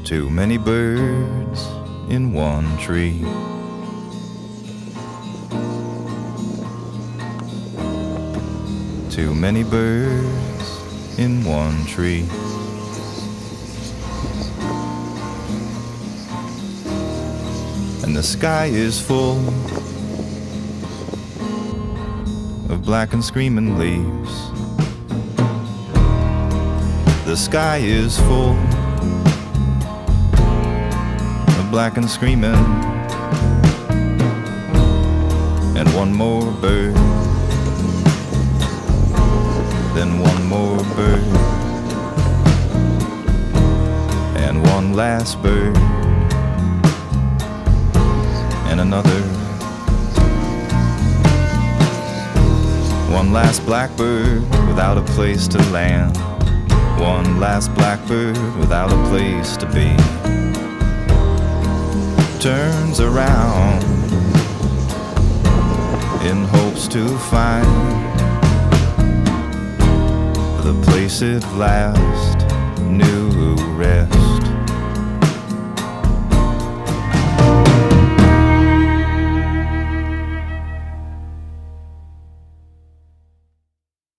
Too many birds in one tree. Too many birds in one tree. And the sky is full of black and screaming leaves. The sky is full of black and screaming. And one more bird, then one more bird, and one last bird, and another. One last blackbird without a place to land. One last blackbird without a place to be. Turns around in hopes to find the place it last knew rest.